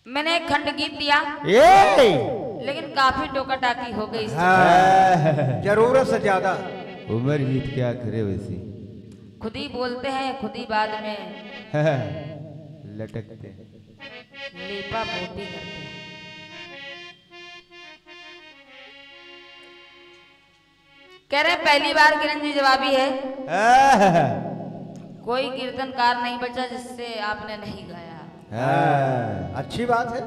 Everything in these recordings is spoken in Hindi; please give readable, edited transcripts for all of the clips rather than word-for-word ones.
मैंने एक खंड गीत दिया लेकिन काफी टोका टाकी हो गई। जरूरत से ज्यादा उम्र गीत क्या करे वैसी। खुद ही बोलते हैं, खुद ही बाद में लटकते लेपा पोती करते हैं। कह रहे पहली बार किरण जी जवाबी है। कोई कीर्तनकार नहीं बचा जिससे आपने नहीं गाया। अच्छी बात है।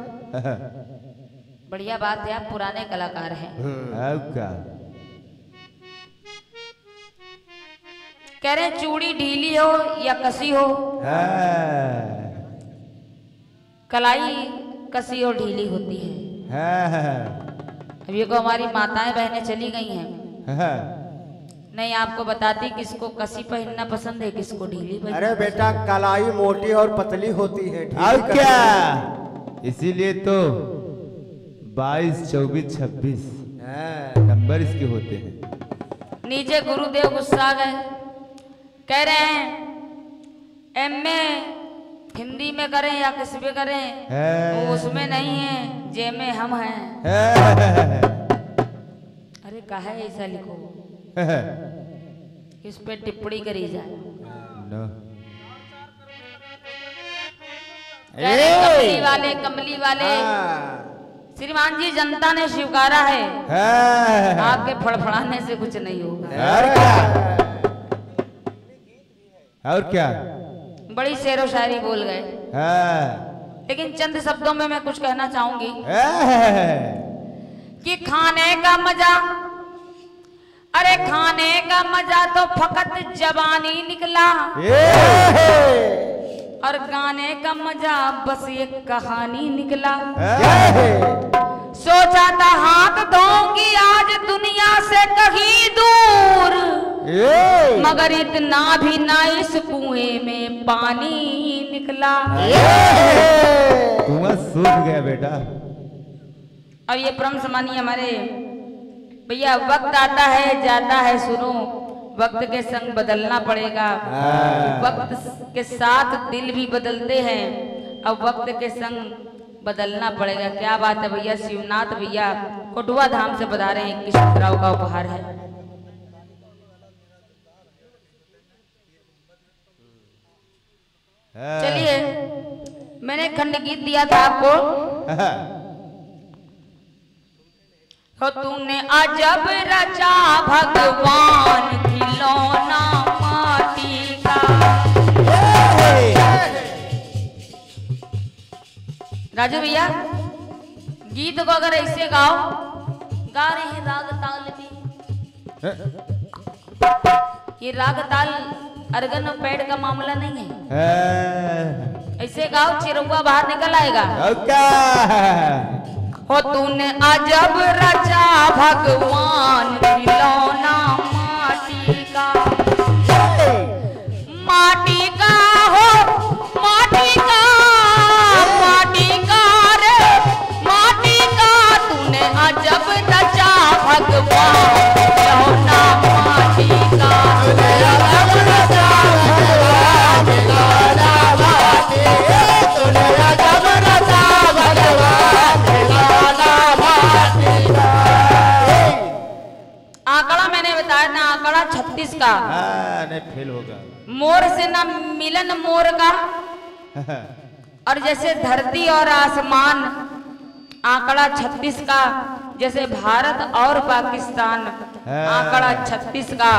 बढ़िया बात है, आप पुराने कलाकार हैं। क्या कह रहे चूड़ी ढीली हो या कसी हो, कलाई कसी और ढीली होती है। अब ये को हमारी माताएं बहनें चली गई हैं, नहीं आपको बताती किसको कसी पहनना पसंद है, किसको ढीली पहनना। अरे बेटा कलाई मोटी और पतली होती है। अब क्या, इसीलिए तो 22, 24, 26 नंबर इसके होते हैं। नीचे गुरुदेव गुस्सा गए, कह रहे हैं एमए हिंदी में करें या किस में करें, वो उसमें नहीं है, जे में हम हैं। अरे कहा है ऐसा लिखो, इस पे टिप्पणी करी जाए। कमली वाले कमली वाले श्रीमान जी, जनता ने स्वीकारा है, आपके फड़फड़ाने से कुछ नहीं होगा। और क्या, बड़ी शेरो शायरी बोल गए, लेकिन चंद शब्दों में मैं कुछ कहना चाहूंगी कि खाने का मजा, अरे खाने का मजा तो फकत जवानी निकला, और गाने का मजा बस एक कहानी निकला। सोचा था हाथ धोऊंगी आज दुनिया से कहीं दूर, मगर इतना भी ना इस कुएं में पानी निकला। कुआं सूख गया बेटा। और ये परम सम्मानीय हमारे भैया, वक्त आता है जाता है, सुनो वक्त के संग बदलना पड़ेगा। वक्त के साथ दिल भी बदलते हैं, अब वक्त के संग बदलना पड़ेगा। क्या बात है भैया, शिवनाथ भैया कोटवा धाम से बता रहे हैं, किशोर राव का उपहार है। चलिए, मैंने खंड गीत दिया था आपको। तो तूने अजब रचा भगवान खिलौना माटी का। राजू भैया, गीत को अगर ऐसे गाओ, गा रहे हैं राग ताल में, ये राग ताल अर्गन और पैड का मामला नहीं है। ऐसे गाओ, चिरौआ बाहर निकल आएगा। हो तूने अजब रचा भगवान खिलौना माटी का, माटी का हो माटी का, माटी का रे माटी का, तूने अजब रचा भगवान खिलौना माटी का। आंकड़ा मैंने बताया ना, आंकड़ा 36 का। नहीं फेल होगा। मोर से ना मिलन मोर का, और जैसे धरती और आसमान, आंकड़ा 36 का। जैसे भारत और पाकिस्तान, आंकड़ा 36 का।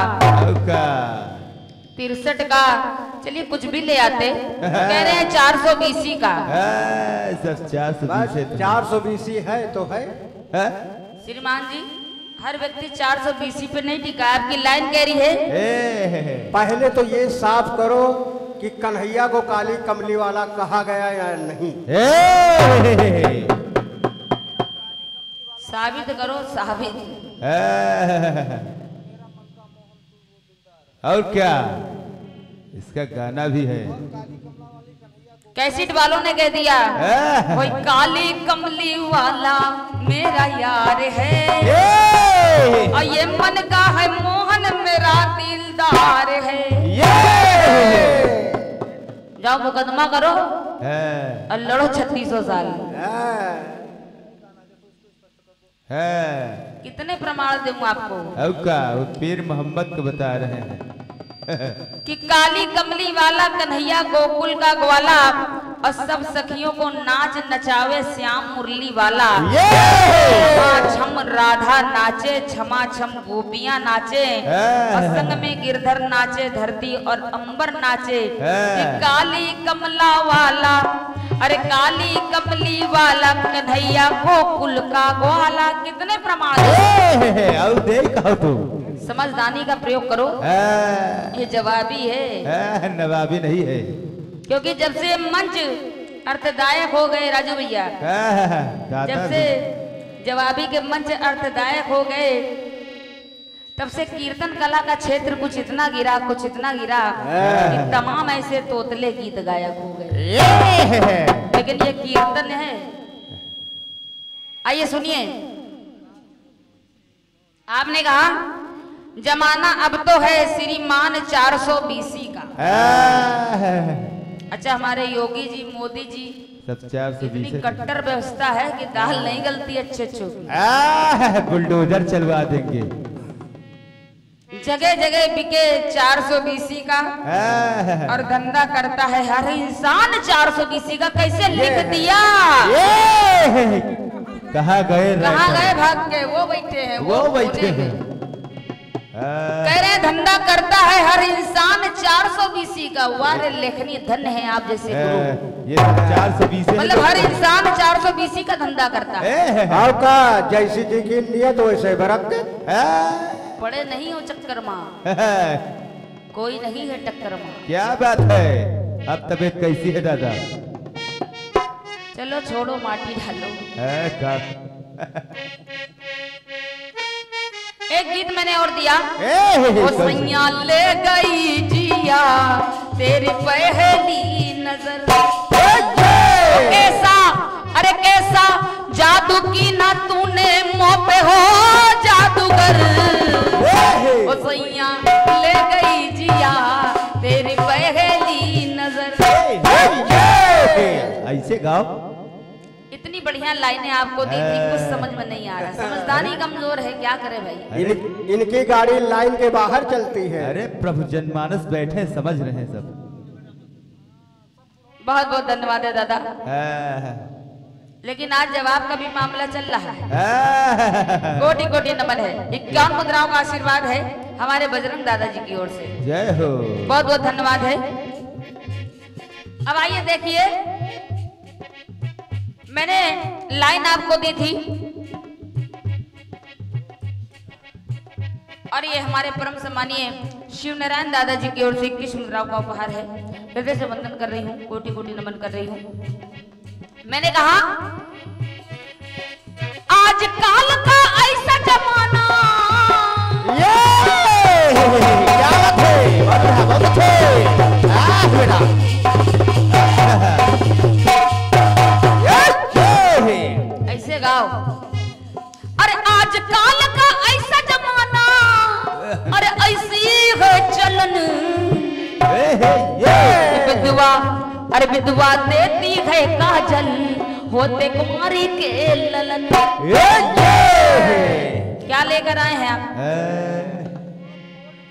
63 का, चलिए कुछ भी ले आते, कह रहे हैं 420 का। सब 420 है तो है। श्रीमान जी, हर व्यक्ति 420 पे नहीं टिका, आपकी लाइन कह रही है। पहले तो ये साफ करो कि कन्हैया को काली कमली वाला कहा गया या नहीं। साबित करो, साबित। और क्या, इसका गाना भी है। कैसेट वालों ने कह दिया, कोई काली कमली वाला मेरा यार है, और ये मन का है मोहन मेरा दिलदार है। जाओ मुकदमा करो है और लड़ो 3600 साल। है कितने प्रमाण दूं आपको अब का वो पीर मोहम्मद को बता रहे हैं कि काली कमली वाला कन्हैया गोकुल का ग्वाला और सब सखियों को नाच नचावे श्याम मुरली वाला। छम राधा नाचे, छमा छम गोपियां नाचे और संग में गिरधर नाचे, धरती और अंबर नाचे। कि काली कमला वाला, अरे काली कमली वाला कन्हैया गोकुल का ग्वाला। कितने प्रमाण अब देख तू समझदानी का प्रयोग करो। ये जवाबी है, नवाबी नहीं है। क्योंकि जब से मंच अर्थदायक हो गए राजू भैया, जब से जवाबी के मंच अर्थदायक हो गए, तब से कीर्तन कला का क्षेत्र कुछ इतना गिरा कि तमाम ऐसे तोतले गीत गायक हो गए। लेकिन ये कीर्तन है। आइए सुनिए, आपने कहा जमाना अब तो है श्रीमान 420 का। अच्छा, हमारे योगी जी, मोदी जी सब 420 इतनी कट्टर व्यवस्था है कि दाल नहीं गलती अच्छे की। बुलडोजर चलवा देंगे। जगह जगह बिके 420 का और धंधा करता है हर इंसान 420 का। कैसे लिख दिया? कहाँ गए भाग के? वो बैठे हैं, वो बैठे हैं। कह रहे धंधा करता है हर इंसान 420 का। वारे लेखनी धन्य है आप जैसे गुरु। ये 420 मतलब हर इंसान 420 का धंधा करता है। आपका जैसी जी की नियत वैसे बरकते। पड़े नहीं हो चक्कर माँ, कोई नहीं है टक्कर माँ। क्या बात है? अब तबीयत कैसी है दादा? चलो छोड़ो, माटी ढालो। एक गीत मैंने और दिया। वो सैया ले गई जिया तेरी पहली नजर। कैसा, अरे कैसा जादू की ना तूने मुँह पे हो जादूगर। वो सैया ले गई जिया तेरी पहली नजर। ऐसे गाओ। इतनी बढ़िया लाइनें आपको दी थी, कुछ समझ में नहीं आ रहा। समझदारी कमजोर है, क्या करे भाई। इनकी गाड़ी लाइन के बाहर चलती है। अरे प्रभु जनमानस बैठे समझ रहे हैं सब। बहुत बहुत धन्यवाद है दादा। लेकिन आज जवाब का भी मामला चल रहा है। कोटि कोटि नमन है। 51 मुद्राओं का आशीर्वाद है हमारे बजरंग दादाजी की ओर से। जय हो। बहुत बहुत धन्यवाद है। अब आइए देखिए, मैंने लाइन आपको दी थी और ये हमारे परम सम्मानीय शिव नारायण दादाजी की ओर से 21 मुद्राओं का उपहार है। हृदय से वंदन कर रही हूँ, कोटि कोटि नमन कर रही हूँ। मैंने कहा आज काल का ऐसा जमाना, ऐसे गाओ। अरे आज काल का ऐसा जमाना, अरे ऐसी है चलन। विधवा, अरे विधवा देती है काजल, होते कुमारी के ललन। क्या लेकर आए हैं आप?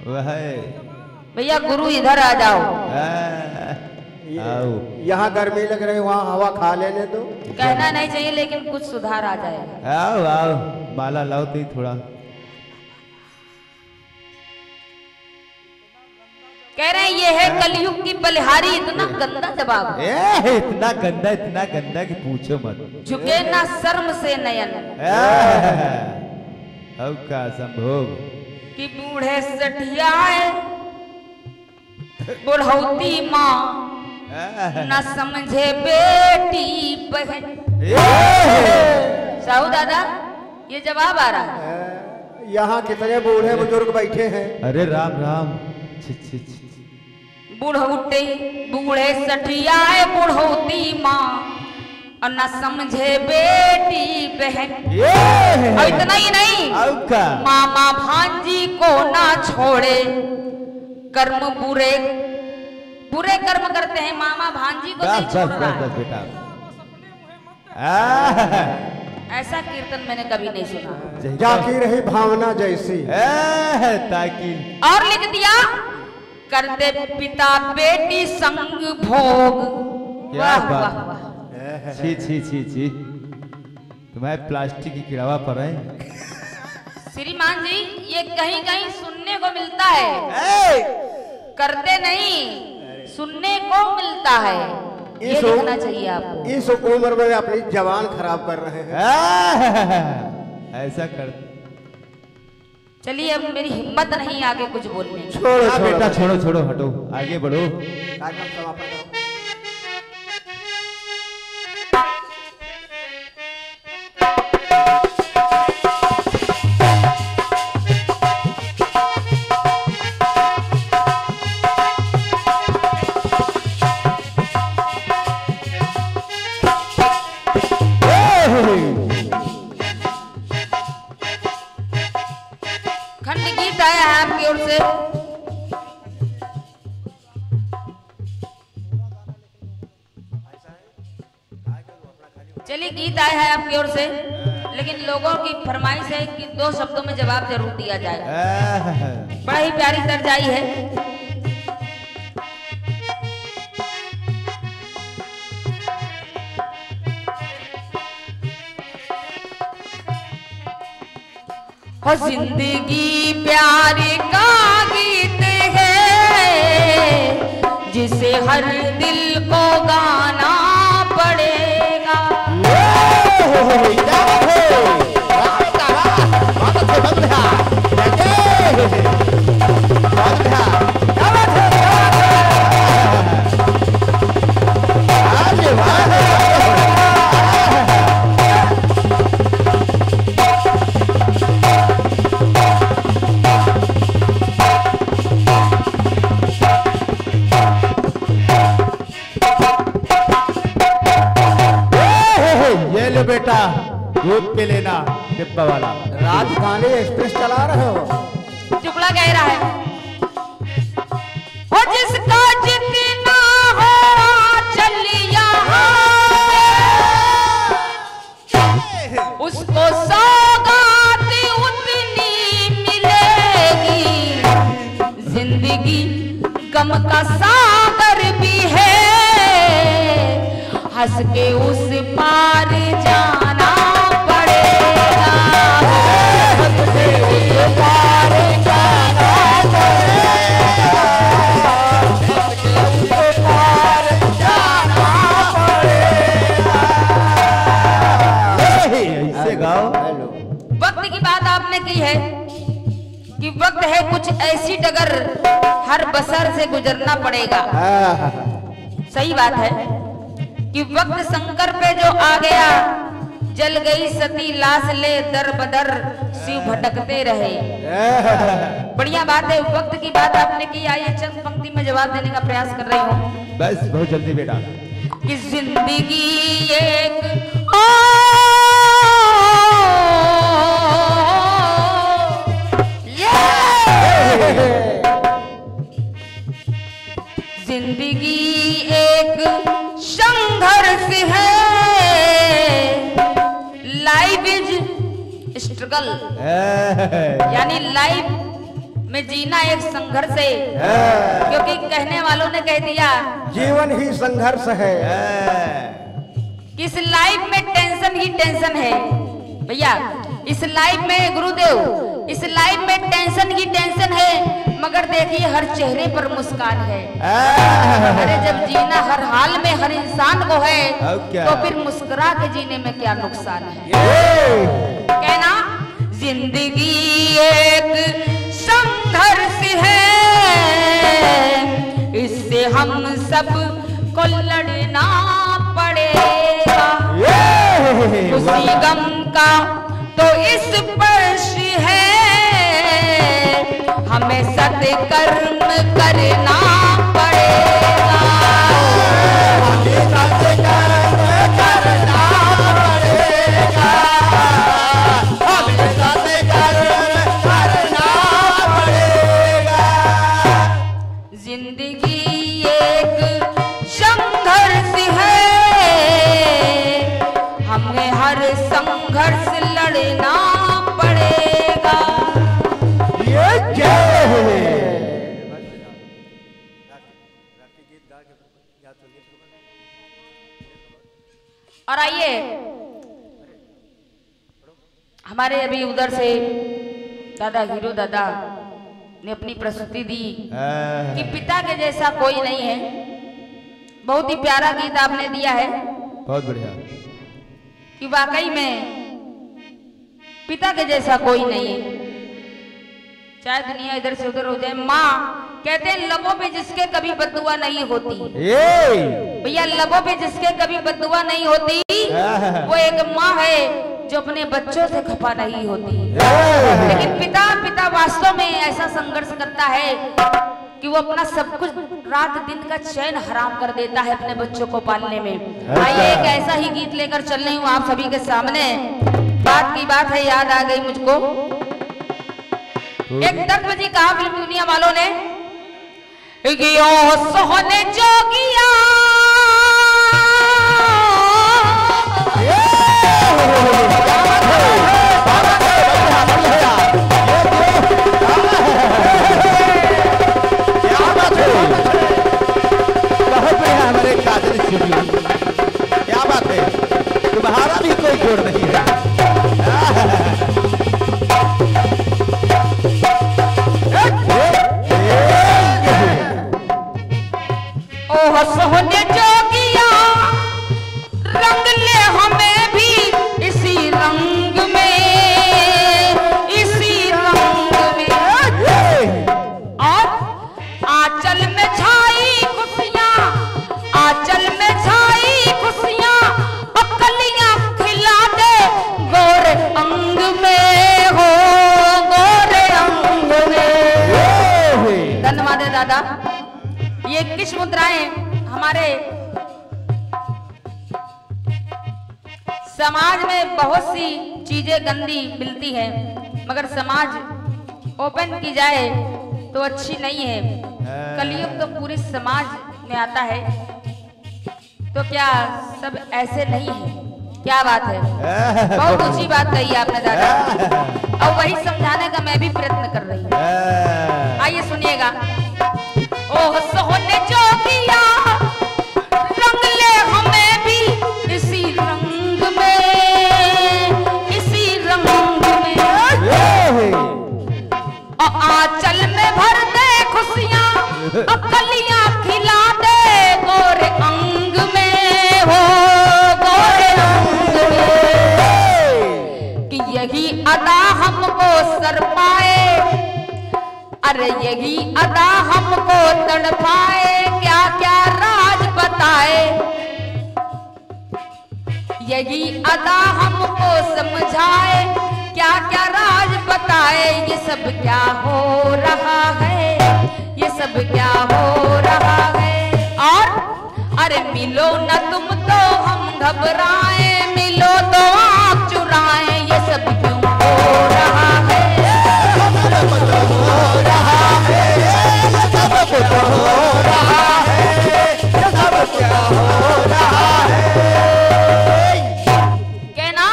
वह भैया गुरु इधर आ जाओ। यहाँ गर्मी लग रही, वहाँ हवा खा लेने दो। कहना नहीं चाहिए लेकिन कुछ सुधार आ जाएगा। आओ आओ, माला लाओ तो ही थोड़ा। कह रहे हैं ये है कलयुग की बलिहारी। इतना गंदा जवाब, इतना गंदा कि पूछो मत। झुके ना शर्म से नयन, अब का संभोग कि बूढ़े सठियाए बुढ़ौती माँ न समझे बेटी बहन। साहू दादा, ये जवाब आ रहा है। यहाँ कितने बूढ़े बुजुर्ग बैठे हैं। अरे राम राम। बुढ़ौते बूढ़े सठियाए बुढ़ौती माँ और न समझे बेटी बहन। और इतना ही नहीं, मामा भांजी को ना छोड़े, कर्म बुरे बुरे कर्म करते हैं मामा भांजी को नहीं बस छोड़ बस रहा बस है। बस बेटा। आह, ऐसा कीर्तन मैंने कभी नहीं सुना। जय जाकी रही भावना जैसी। आह, ताकि और लिख दिया करते पिता बेटी संग भोग। क्या वाह बात। वाह वाह। छी छी छी छी, तुम्हारे प्लास्टिक की किड़ावा पर है। श्रीमान जी ये कहीं कहीं सुनने को मिलता है, करते नहीं सुनने को मिलता है। ये इस लिखना चाहिए आपको। इस उम्र में अपनी जवान खराब कर रहे हैं। आह, ऐसा कर। चलिए अब मेरी हिम्मत नहीं आगे कुछ बोलने की। छोड़ो हाँ छोड़ो बेटा, छोड़ो छोड़ो, हटो, आगे बढ़ो। कार्यक्रम समापन करो। खंड गीत आया है आपकी ओर से। चलिए गीत आया है आपकी ओर से, लेकिन लोगों की फरमाइश है कि 2 शब्दों में जवाब जरूर दिया जाए। आह, बड़ा ही प्यारी तर्जाई है। हो जिंदगी प्यार का गीत है, जिसे हर दिल को गाना पड़ेगा। ये लो बेटा, दूध पी लेना डिब्बा वाला। राजधानी एक्सप्रेस चला रहे हो? टुकड़ा कह रहा है हो जिसका जितना हो चलिया उसको सौगात उतनी मिलेगी। जिंदगी गम का सागर भी है, हंस के उस पार जाना पड़ेगा। हंस के उस पार जाना पड़ेगा। हंस के उस पार जाना पड़ेगा। ऐसे गाओ। वक्त की बात आपने की है कि वक्त है कुछ ऐसी डगर, हर बसर से गुजरना पड़ेगा। सही बात है कि वक्त शंकर पे जो आ गया, जल गई सती लाश ले दर बदर, शिव भटकते रहे। बढ़िया बात है, वक्त की बात आपने की। आइए चंद पंक्ति में जवाब देने का प्रयास कर रही हूँ बस बहुत जल्दी बेटा। कि जिंदगी एक जिंदगी एक संघर्ष है, लाइफ इज स्ट्रगल। यानी लाइफ में जीना एक संघर्ष है, क्योंकि कहने वालों ने कह दिया जीवन ही संघर्ष है। कि इस लाइफ में टेंशन ही टेंशन है। भैया इस लाइफ में गुरुदेव, इस लाइफ में टेंशन ही टेंशन है, मगर देखिए हर चेहरे पर मुस्कान है। अरे जब जीना हर हाल में हर इंसान को है, तो फिर मुस्कुरा के जीने में क्या नुकसान है। कहना जिंदगी एक संघर्ष है, इससे हम सब को लड़ना पड़ेगा। उसी गम का तो इस स्पर्श है, हमें सत्कर्म करना पड़ेगा। हमें सत्कर्म करना पड़ेगा। हमें सत्कर्म करना पड़ेगा। जिंदगी एक संघर्ष लड़ना पड़ेगा। ये क्या है? और आइए हमारे अभी उधर से दादा हीरो दादा ने अपनी प्रस्तुति दी कि पिता के जैसा कोई नहीं है। बहुत ही प्यारा गीत आपने दिया है, बहुत बढ़िया। कि वाकई में पिता के जैसा कोई नहीं है। चाहे दुनिया इधर से उधर हो जाए, माँ कहते हैं लबों पे जिसके कभी बददुआ नहीं होती। भैया लबों पे जिसके कभी बददुआ नहीं होती, वो एक माँ है जो अपने बच्चों से खफा नहीं होती। लेकिन पिता वास्तव में ऐसा संघर्ष करता है कि वो अपना सब कुछ रात दिन का चैन हराम कर देता है अपने बच्चों को पालने में। आइए एक ऐसा ही गीत लेकर चल रही हूँ आप सभी के सामने। बात की बात है, याद आ गई मुझको। एक दर्द जी कहा फिल्म दुनिया वालों ने, सोहने जोगिया क्या बात है, तुम्हारा भी कोई जोड़ नहीं है। ओह सोहने जोगिया रंग ले हमें भी इसी रंग में, इसी रंग में। और आंचल में छाई खुशियां, आंचल में छाई खुशियां, पकलियां खिला दे गोरे अंग में, हो गोरे अंग में। धन्यवाद है दादा। ये किस मुद्राएं हमारे समाज में बहुत सी चीजें गंदी मिलती है, मगर समाज ओपन की जाए तो अच्छी नहीं है। कलयुग तो पूरे समाज में आता है, तो क्या सब ऐसे नहीं है? क्या बात है, बहुत ऊंची बात कही आपने दादा, और वही समझाने का मैं भी प्रयत्न कर रही हूँ। आइए सुनिएगा। ओह सोहने जोगिया रंग ले हमें भी इसी रंग में, इसी रंग में। और आंचल में भर दे खुशियां, अकलियां खिला दे गोरे अंग में, हो गोरे अंग में। कि यही अदा हमको सर पाए, अरे यही अदा हमको तड़पाए, क्या क्या राज बताए। यही अदा हमको समझाए, क्या क्या राज बताए। ये सब क्या हो रहा है, ये सब क्या हो रहा है। और अरे मिलो न तुम तो हम घबराए, मिलो तो आँख चुराए। ये सब क्यों हो रहा है, हो रहा है, सब कुछ हो रहा है, सब क्या हो रहा है। कहना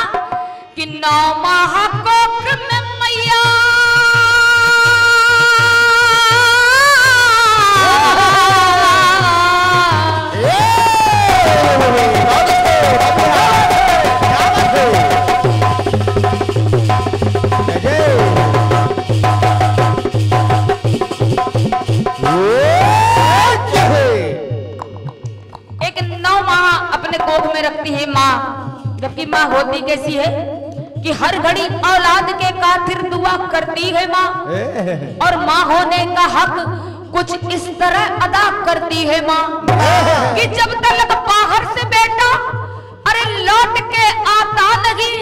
कि 9 माह कोख में मैया कोख में रखती है माँ। जबकि माँ होती कैसी है कि हर घड़ी औलाद के खातिर दुआ करती है माँ, और माँ होने का हक कुछ इस तरह अदा करती है माँ कि जब तक बाहर से बेटा अरे लौट के आता नहीं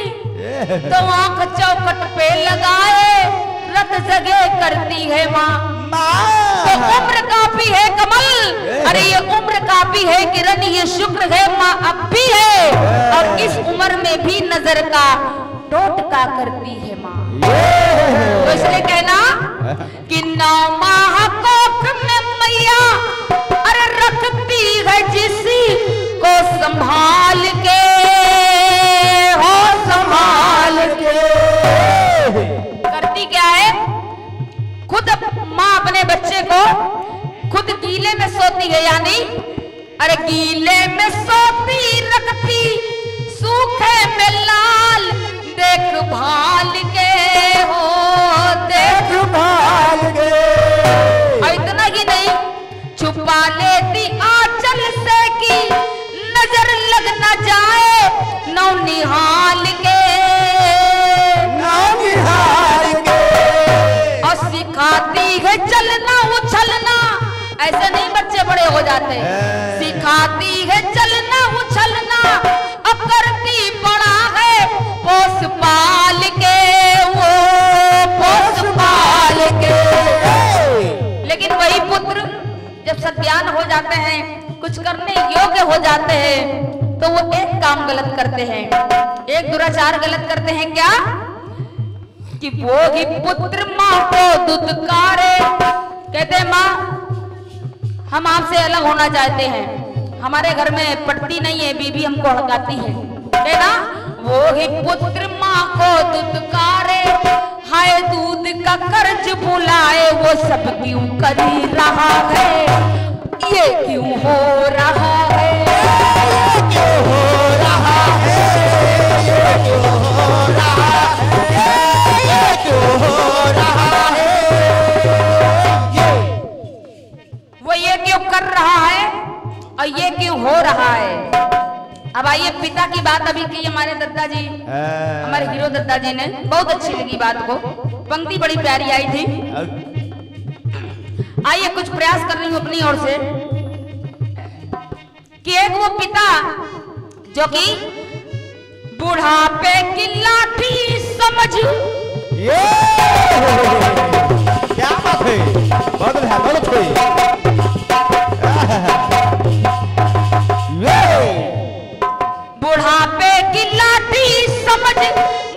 तो आंख चौखट पे लगाए रत जगे करती है माँ। तो उम्र काफी है कमल, अरे ये उम्र काफी है किरण, ये शुक्र है माँ अब भी है, और इस उम्र में भी नजर का टोटका करती है माँ। तो इसलिए कहना कि 9 माह कोख में मैया अरे रखती है जिसी को संभाल के, हो संभाल सोती है यानी अरे गीले में सोती रखती सूखे में लाल देखभाल के हो देखभाल के। और इतना ही नहीं छुपा लेती आंचल से कि नजर लग न जाए नौनिहाल के और सिखाती है चलना उछलना। ऐसे नहीं बच्चे बड़े हो जाते। सिखाती है चलना उछलना अब करती बड़ा है पोस पाल के वो पोस पाल के। लेकिन वही पुत्र जब सत्यान हो जाते हैं कुछ करने योग्य हो जाते हैं तो वो एक काम गलत करते हैं, एक दुराचार गलत करते हैं। क्या कि वो ही पुत्र माँ को दुत्कारे कहते माँ हम आपसे अलग होना चाहते हैं, हमारे घर में पड़ती नहीं है, बीबी हमको हड़काती है। कहना वो ही पुत्र माँ को दुत्कारे हाय दूध का कर्ज बुलाए वो सब क्यों कर रहा है ये क्यों हो रहा है क्यों हो रहा है ये क्यों हो रहा है ये क्यों हो रहा है वो ये क्यों कर रहा है और ये क्यों हो रहा है। अब आइए पिता की बात अभी की हमारे दादाजी हमारे हीरो दादाजी ने बहुत अच्छी लगी बात को, पंक्ति बड़ी प्यारी आई थी। आइए कुछ प्रयास कर रही हूं अपनी ओर से कि एक वो पिता जो कि बुढ़ापे की लाठी समझ ये क्या बात है बहुत है बुढ़ापे की लाठी समझ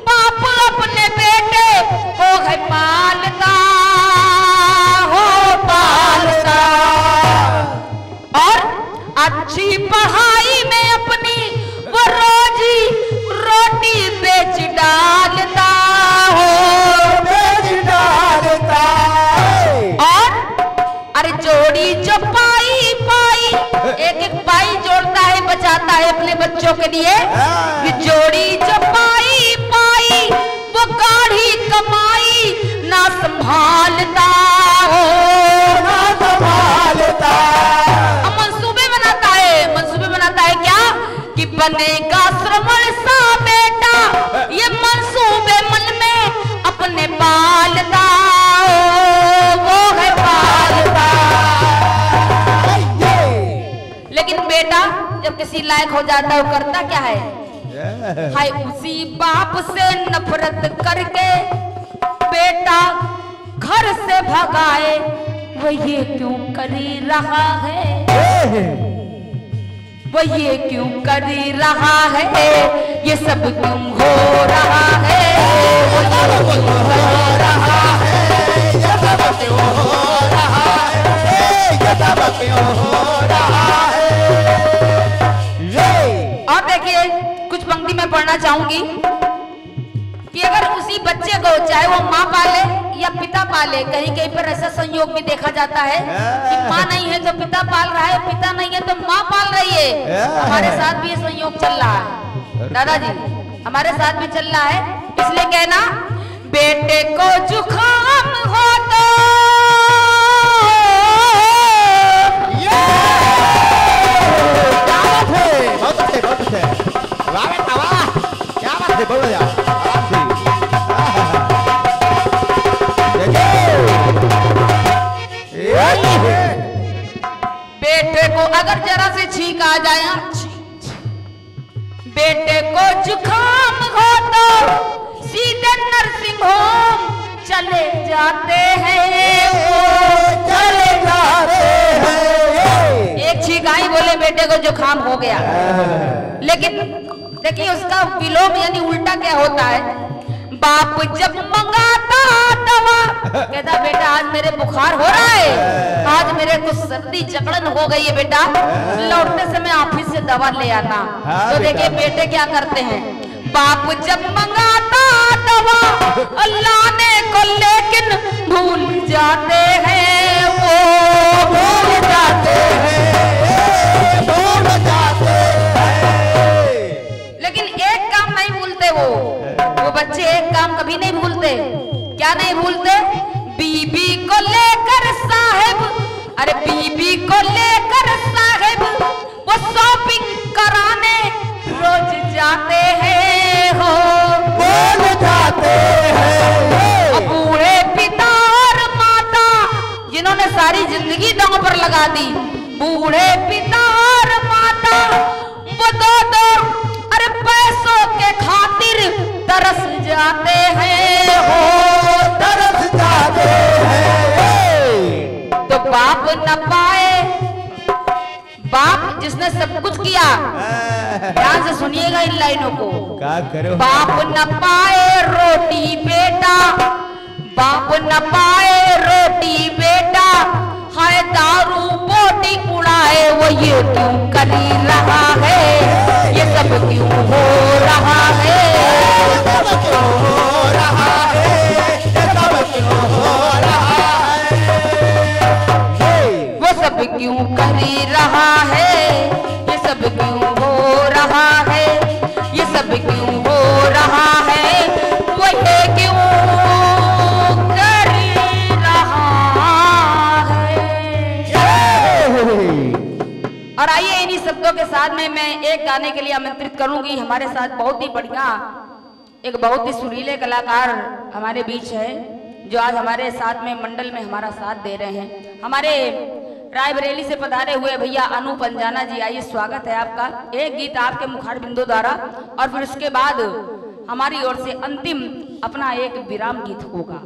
बाप अपने बेटे को है पालता हो पालता और अच्छी पढ़ाई में अपनी वो रोजी रोटी बेच डालता हो बेच डालता और अरे जोड़ी जो पाई पाई एक एक पाई जोड़ता है बचाता है अपने बच्चों के लिए। ये जोड़ी जो पाई पाई वो गाढ़ी कमाई ना संभालता हो ना संभालता। मंसूबे बनाता है क्या कि बनेगा श्रवण सा बेटा ये मंसूबे मन में अपने पालता हो वो है पालता। लेकिन बेटा जब किसी लायक हो जाता है वो करता क्या है हाय उसी बाप से नफरत करके बेटा घर से भगाए वो ये क्यों कर रहा है वो ये क्यों कर रहा है ये सब क्यों हो रहा है वो ये क्यों हो रहा है ये सब क्यों हो रहा है ये सब क्यों हो रहा है। और देखिए कुछ पंक्ति में पढ़ना चाहूंगी कि अगर उसी बच्चे को चाहे वो माँ पाले या पिता पाले, कहीं कहीं पर ऐसा संयोग भी देखा जाता है कि माँ नहीं है तो पिता पाल रहा है, पिता नहीं है तो माँ पाल रही है। हमारे साथ भी ये संयोग चल रहा है दादाजी, हमारे साथ भी चल रहा है। इसलिए कहना बेटे को जुकाम हो तो बोलो यार बेटे को अगर जरा से छींक आ जाए बेटे को जुकाम हो तो सीधे नर्सिंग होम चले जाते हैं चले जाते हैं। एक छींक आई बोले बेटे को जुकाम हो गया, लेकिन देखिए उसका विलोम यानी उल्टा क्या होता है। बाप जब मंगाता दवा कहता बेटा आज मेरे बुखार हो रहा है, आज मेरे को सर्दी जकड़न हो गई है बेटा, लौटने से मैं ऑफिस से दवा ले आना। तो देखिए बेटे क्या करते हैं, बाप जब मंगाता दवा लाने को लेकिन भूल जाते हैं वो भूल जाते हैं, भूल जाते हैं। लेकिन एक काम नहीं भूलते वो बच्चे एक काम कभी नहीं भूलते। क्या नहीं भूलते? बीबी को लेकर साहेब, अरे बीबी को लेकर साहेब वो शॉपिंग कराने रोज जाते हैं हो, भूल जाते हैं। बूढ़े पिता और माता जिन्होंने सारी जिंदगी दांव पर लगा दी, बूढ़े पिता और माता वो दो अरे पैसों के खातिर तरस जाते हैं हो, तरस जाते हैं। तो बाप न पाए, बाप जिसने सब कुछ किया, ध्यान से सुनिएगा इन लाइनों को। क्या करो? बाप न पाए रोटी बेटा, बाप न पाए रोटी बेटा, हाय दारू बोटी उड़ाए वो ये क्यों करी रहा है, ये सब क्यों हो रहा है, ये सब क्यों हो रहा है, ये सब क्यों हो रहा है, वो सब क्यों करी रहा है, ये सब क्यों हो रहा है, ये सब क्यों हो रहा है, वो ये क्यों करी रहा है। और आइए इन्हीं शब्दों के साथ में मैं एक गाने के लिए आमंत्रित करूंगी। हमारे साथ बहुत ही बढ़िया एक बहुत ही सुरीले कलाकार हमारे बीच है, जो आज हमारे साथ में मंडल में हमारा साथ दे रहे हैं। हमारे रायबरेली से पधारे हुए भैया अनूप अंजाना जी, आइए स्वागत है आपका। एक गीत आपके मुखार बिंदु द्वारा और फिर उसके बाद हमारी ओर से अंतिम अपना एक विराम गीत होगा।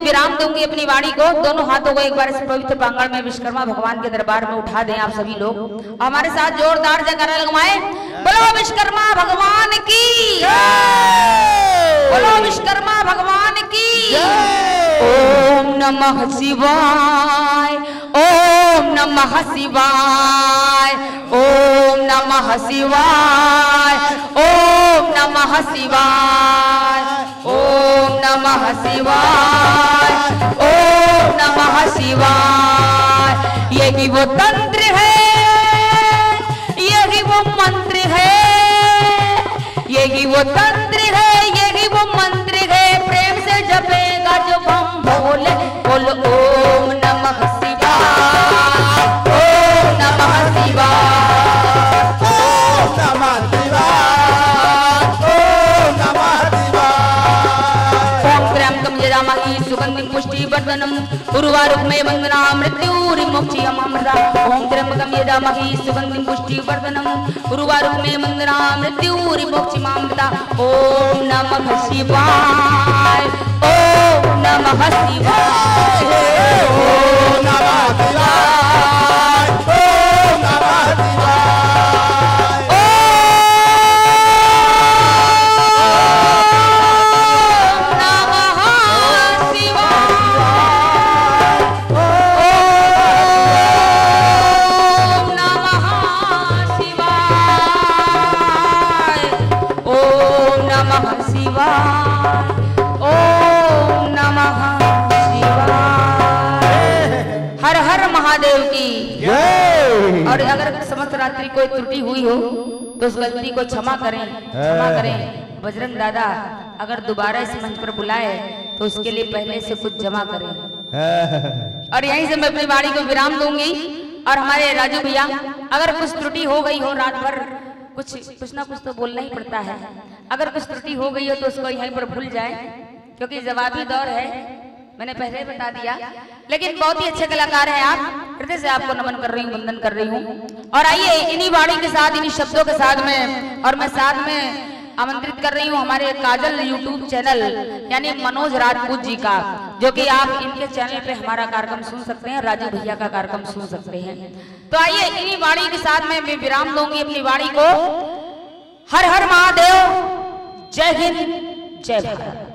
विराम दूंगी अपनी वाणी को। दोनों हाथों को एक बार इस पवित्र प्रांगण में विश्वकर्मा भगवान के दरबार में उठा दें आप सभी लोग। हमारे साथ जोरदार जयकारा लगवाएं। बोलो विश्वकर्मा भगवान की, बोलो विश्वकर्मा भगवान की। ओम नमः शिवाय, ओम नमः शिवाय, ओम नमः शिवाय, ओम नमः शिवाय, ओम नमः शिवाय, ओम नमः शिवाय। यही वो तंत्र है, यही वो मंत्र है, यही वो तंत्र है, यही वो मंत्र है। प्रेम से जपेगा जो बम भोले, बोलो ओम नमः शिवाय, ओम नमः शिवाय, ओम नमः शिवाय, ओम नमः शिवाय। ओम त्र्यंबकं यजामहे सुगंधिं पुष्टिवर्धनम् उर्वारुकमेव वन्दनामि मृत्युर्विमुक्तिममृता। ओम त्र्यंबकं यजामहे सुगंधिं पुष्टिवर्धनम् उर्वारुकमेव वन्दनामि मृत्युर्विमुक्तिममृता। ओम नमः शिवाय, ओम नमः शिवाय, ओम नमः शिवाय, ओम नमः शिवाय। हर हर महादेव की। जय। और अगर समस्त रात्रि कोई त्रुटि हुई हो तो उस गलती को क्षमा करें, क्षमा करें। बजरंग दादा अगर दोबारा इस मंच पर बुलाए तो उसके लिए पहले से कुछ जमा करें। और यहीं से मैं अपनी वाणी को विराम दूंगी। और हमारे राजू भैया अगर कुछ त्रुटि हो गई हो, रात भर कुछ ना कुछ तो बोलना ही पड़ता है, अगर कुछ त्रुटि हो गई हो तो उसको यहीं पर भूल जाए, क्योंकि जवाबी दौर है, मैंने पहले ही बता दिया। लेकिन बहुत ही अच्छे कलाकार हैं आप, हृदय से आपको नमन कर रही हूँ, वंदन कर रही हूँ। और आइए इन्हीं वाणी के साथ, इन्हीं शब्दों के साथ में, और मैं साथ में आमंत्रित कर रही हूँ हमारे काजल यूट्यूब चैनल यानी मनोज राजपूत जी का, जो कि आप इनके चैनल पे हमारा कार्यक्रम सुन सकते हैं, राजू भैया का कार्यक्रम सुन सकते हैं। तो आइए इन्हीं वाणी के साथ में मैं विराम दूंगी अपनी वाणी को। हर हर महादेव, जय हिंद, जय भारत।